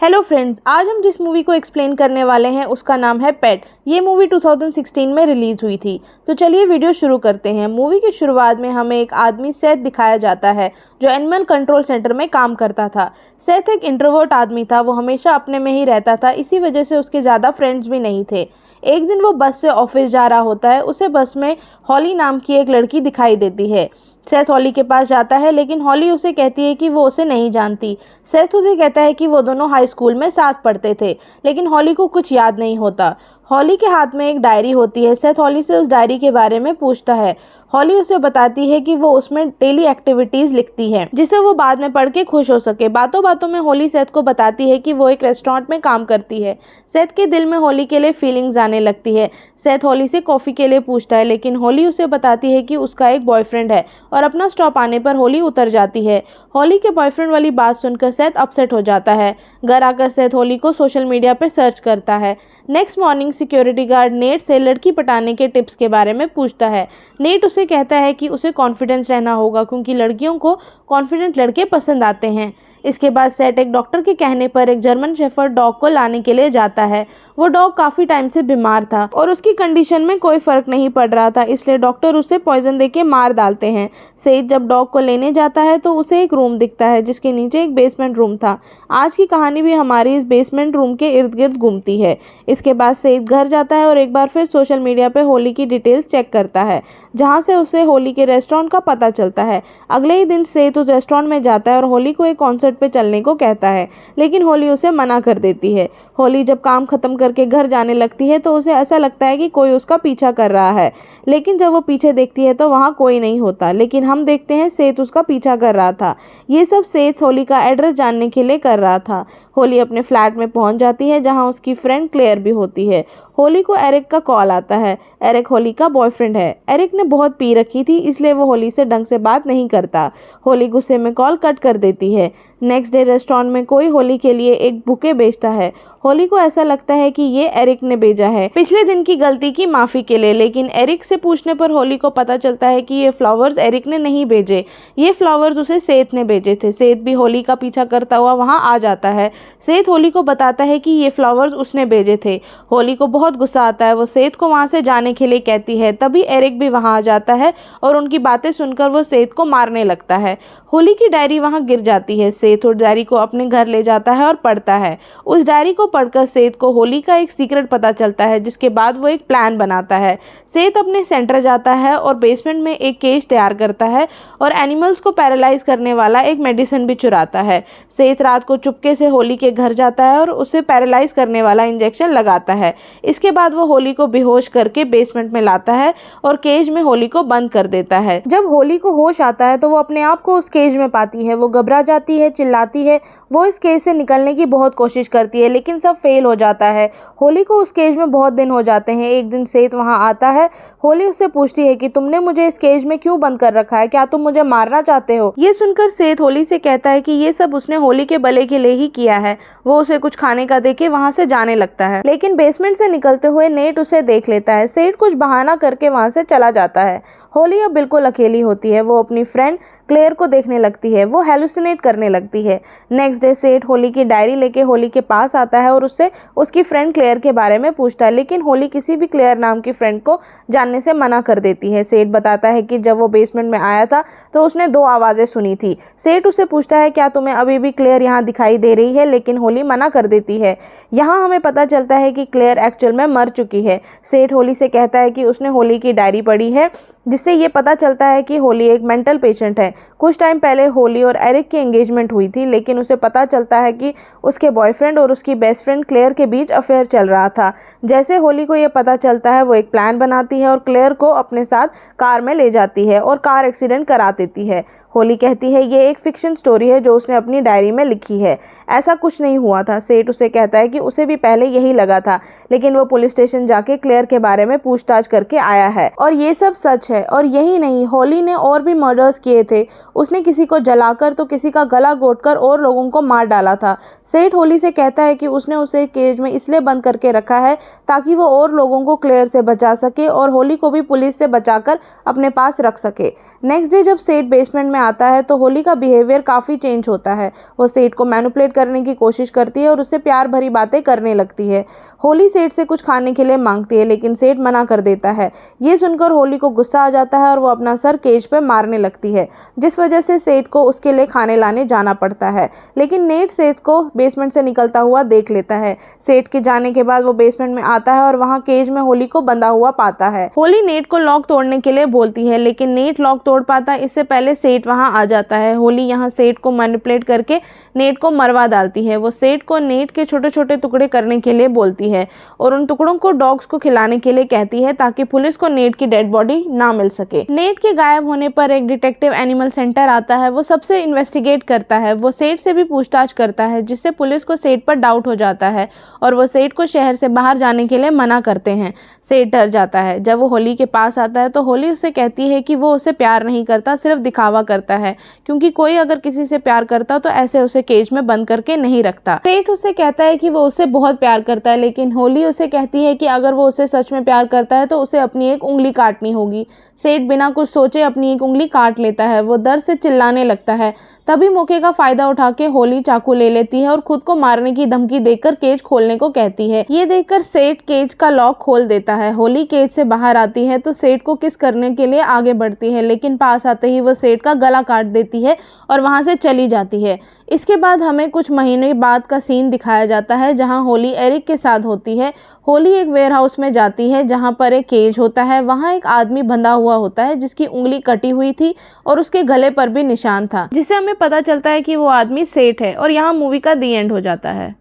Hello friends, आज हम जिस मूवी को एक्सप्लेन करने वाले हैं उसका नाम है पेट। ये मूवी 2016 में रिलीज हुई थी। तो चलिए वीडियो शुरू करते हैं। मूवी की शुरुआत में हमें एक आदमी सेथ दिखाया जाता है जो एनिमल कंट्रोल सेंटर में काम करता था। सेथ एक इंट्रोवर्ट आदमी था, वो हमेशा अपने में ही रहता था, इसी वजह से उसके ज़्यादा फ्रेंड्स भी नहीं थे। एक दिन वो बस से ऑफिस जा रहा होता है, उसे बस में हॉली नाम की एक लड़की दिखाई देती है। सेथ हॉली के पास जाता है, लेकिन हॉली उसे कहती है कि वो उसे नहीं जानती। सेथ उसे कहता है कि वो दोनों हाई स्कूल में साथ पढ़ते थे, लेकिन हॉली को कुछ याद नहीं होता। हॉली के हाथ में एक डायरी होती है। सेथ हॉली से उस डायरी के बारे में पूछता है। हॉली उसे बताती है कि वो उसमें डेली एक्टिविटीज लिखती है जिसे वो बाद में पढ़ के खुश हो सके। बातों बातों में हॉली सेथ को बताती है कि वो एक रेस्टोरेंट में काम करती है। सेथ के दिल में हॉली के लिए फीलिंग्स आने लगती है। सेथ हॉली से कॉफ़ी के लिए पूछता है, लेकिन हॉली उसे बताती है कि उसका एक बॉयफ्रेंड है और अपना स्टॉप आने पर हॉली उतर जाती है। हॉली के बॉयफ्रेंड वाली बात सुनकर सेथ अपसेट हो जाता है। घर आकर सेथ हॉली को सोशल मीडिया पर सर्च करता है। Next morning security guard net से लड़की पटाने के टिप्स के बारे में पूछता है। नेट उसे कहता है कि उसे कॉन्फिडेंस रहना होगा क्योंकि लड़कियों को कॉन्फिडेंट लड़के पसंद आते हैं। इसके बाद सेट एक डॉक्टर के कहने पर एक जर्मन शेफर्ड डॉग को लाने के लिए जाता है। वो डॉग काफ़ी टाइम से बीमार था और उसकी कंडीशन में कोई फ़र्क नहीं पड़ रहा था, इसलिए डॉक्टर उसे पॉइजन देके मार डालते हैं। सेठ जब डॉग को लेने जाता है तो उसे एक रूम दिखता है जिसके नीचे एक बेसमेंट रूम था। आज की कहानी भी हमारी इस बेसमेंट रूम के इर्द गिर्द घूमती है। इसके बाद सेठ घर जाता है और एक बार फिर सोशल मीडिया पर होली की डिटेल्स चेक करता है, जहाँ से उसे होली के रेस्टोरेंट का पता चलता है। अगले ही दिन सेठ उस रेस्टोरेंट में जाता है और होली को एक कॉन्सर्ट पे चलने को कहता है, लेकिन होली उसे मना कर देती है। होली जब काम खत्म करके घर जाने लगती है तो उसे ऐसा लगता है कि कोई उसका पीछा कर रहा है, लेकिन जब वो पीछे देखती है तो वहाँ कोई नहीं होता, लेकिन हम देखते हैं सेठ उसका पीछा कर रहा था। ये सब सेठ होली का एड्रेस जानने के लिए कर रहा था। होली अपने फ्लैट में पहुंच जाती है जहां उसकी फ्रेंड क्लेयर भी होती है। होली को एरिक का कॉल आता है। एरिक होली का बॉयफ्रेंड है। एरिक ने बहुत पी रखी थी, इसलिए वो होली से ढंग से बात नहीं करता। होली गुस्से में कॉल कट कर देती है। नेक्स्ट डे रेस्टोरेंट में कोई होली के लिए एक बुके बेचता है। होली को ऐसा लगता है कि ये एरिक ने भेजा है पिछले दिन की गलती की माफ़ी के लिए, लेकिन एरिक से पूछने पर होली को पता चलता है कि ये फ्लावर्स एरिक ने नहीं भेजे, ये फ्लावर्स उसे सेठ ने भेजे थे। सेठ भी होली का पीछा करता हुआ वहाँ आ जाता है। सेठ होली को बताता है कि ये फ्लावर्स उसने भेजे थे। होली को बहुत गुस्सा आता है, वो सेठ को वहाँ से जाने के लिए कहती है। तभी एरिक भी वहाँ आ जाता है और उनकी बातें सुनकर वो सेठ को मारने लगता है। होली की डायरी वहाँ गिर जाती है। सेठ उस डायरी को अपने घर ले जाता है और पढ़ता है। उस डायरी को पढ़कर सेठ को होली का एक सीक्रेट पता चलता है, जिसके बाद वो एक प्लान बनाता है। सेठ अपने सेंटर जाता है और बेसमेंट में एक केज तैयार करता है और एनिमल्स को पैरालाइज करने वाला एक मेडिसिन भी चुराता है। सेठ रात को चुपके से होली के घर जाता है और उसे पैरालाइज करने वाला इंजेक्शन लगाता है। इसके बाद वो होली को बेहोश करके बेसमेंट में लाता है और केज में होली को बंद कर देता है। जब होली को होश आता है तो वो अपने आप को उस केज में पाती है। वो घबरा जाती है, चिल्लाती है। वो इस केज से निकलने की बहुत कोशिश करती है, लेकिन सब फेल हो जाता है। होली को उस केज में बहुत दिन हो जाते हैं। एक दिन सेठ वहाँ आता है। होली उससे पूछती है कि तुमने मुझे इस केज में क्यों बंद कर रखा है, क्या तुम मुझे मारना चाहते हो? ये सुनकर सेठ होली से कहता है कि ये सब उसने होली के भले के लिए ही किया है। वो उसे कुछ खाने का देके वहाँ से जाने लगता है, लेकिन बेसमेंट से निकलते हुए नेट उसे देख लेता है। सेठ कुछ बहाना करके वहाँ से चला जाता है। होली अब बिल्कुल अकेली होती है। वो अपनी फ्रेंड क्लेयर को देखने लगती है। वो हेलुसिनेट करने लगती है। नेक्स्ट डे सेठ होली की डायरी लेके होली के पास आता है और उससे उसकी फ्रेंड क्लेयर के बारे में पूछता है, लेकिन होली किसी भी क्लेयर नाम की फ्रेंड को जानने से मना कर देती है। सेठ बताता है कि जब वो बेसमेंट में आया था तो उसने 2 आवाज़ें सुनी थी। सेठ उससे पूछता है, क्या तुम्हें अभी भी क्लेयर यहाँ दिखाई दे रही है? लेकिन होली मना कर देती है। यहाँ हमें पता चलता है कि क्लेयर एक्चुअल में मर चुकी है। सेठ होली से कहता है कि उसने होली की डायरी पढ़ी है, जिससे ये पता चलता है कि होली एक मेंटल पेशेंट है। कुछ टाइम पहले होली और एरिक की एंगेजमेंट हुई थी, लेकिन उसे पता चलता है कि उसके बॉयफ्रेंड और उसकी बेस्ट फ्रेंड क्लेयर के बीच अफेयर चल रहा था। जैसे होली को ये पता चलता है, वो एक प्लान बनाती है और क्लेयर को अपने साथ कार में ले जाती है और कार एक्सीडेंट करा देती है। होली कहती है ये एक फिक्शन स्टोरी है जो उसने अपनी डायरी में लिखी है, ऐसा कुछ नहीं हुआ था। सेठ उसे कहता है कि उसे भी पहले यही लगा था, लेकिन वो पुलिस स्टेशन जाके क्लेयर के बारे में पूछताछ करके आया है और ये सब सच है। है। और यही नहीं, होली ने और भी मर्डर्स किए थे। उसने किसी को जलाकर तो किसी का गला घोंटकर और लोगों को मार डाला था। सेठ होली से कहता है कि उसने उसे केज में इसलिए बंद करके रखा है ताकि वो और लोगों को क्लेयर से बचा सके और होली को भी पुलिस से बचाकर अपने पास रख सके। नेक्स्ट डे जब सेठ बेसमेंट में आता है तो होली का बिहेवियर काफ़ी चेंज होता है। वो सेठ को मैनिपुलेट करने की कोशिश करती है और उससे प्यार भरी बातें करने लगती है। होली सेठ से कुछ खाने के लिए मांगती है लेकिन सेठ मना कर देता है। ये सुनकर होली को गुस्सा आ जाता है और वो अपना सर केज पे मारने लगती है, जिस वजह से सेठ को उसके लिए खाने लाने जाना पड़ता है। लेकिन नेट सेठ को बेसमेंट से निकलता हुआ देख लेता है। सेठ के जाने के बाद वो बेसमेंट में आता है और वहाँ केज में होली को बंधा हुआ पाता है। होली नेट को लॉक तोड़ने के लिए बोलती है लेकिन नेट लॉक तोड़ पाता है इससे पहले सेठ वहाँ आ जाता है। होली यहाँ सेठ को मैनिपुलेट करके नेट को मरवा डालती है। वो सेठ को नेट के छोटे छोटे टुकड़े करने के लिए बोलती है और उन टुकड़ों को डॉग्स को खिलाने के लिए कहती है ताकि पुलिस को नेट की डेड बॉडी ना मिल सके। नेट के गायब होने पर एक डिटेक्टिव एनिमल सेंटर आता है। वो सबसे इन्वेस्टिगेट करता है। वो सेठ से भी पूछताछ करता है जिससे पुलिस को सेठ पर डाउट हो जाता है और वो सेठ को शहर से बाहर जाने के लिए मना करते हैं। सेठ डर जाता है। जब वो होली के पास आता है तो होली उससे कहती है कि वो उसे प्यार नहीं करता, सिर्फ दिखावा करता है, क्योंकि कोई अगर किसी से प्यार करता तो ऐसे उसे केज में बंद करके नहीं रखता। सेठ उससे कहता है कि वो उससे बहुत प्यार करता है लेकिन होली उसे कहती है कि अगर वो उसे सच में प्यार करता है तो उसे अपनी एक उंगली काटनी होगी। सेठ बिना कुछ सोचे अपनी एक उंगली काट लेता है। वो दर्द से चिल्लाने लगता है। तभी मौके का फायदा उठा के होली चाकू ले लेती है और खुद को मारने की धमकी देकर केज खोलने को कहती है। ये देखकर सेठ केज का लॉक खोल देता है। होली केज से बाहर आती है तो सेठ को किस करने के लिए आगे बढ़ती है लेकिन पास आते ही वो सेठ का गला काट देती है और वहां से चली जाती है। इसके बाद हमें कुछ महीने बाद का सीन दिखाया जाता है जहां होली एरिक के साथ होती है। होली एक वेयरहाउस में जाती है जहां पर एक केज होता है। वहां एक आदमी बंधा हुआ होता है जिसकी उंगली कटी हुई थी और उसके गले पर भी निशान था, जिससे हमें पता चलता है कि वो आदमी सेठ है। और यहाँ मूवी का दी एंड हो जाता है।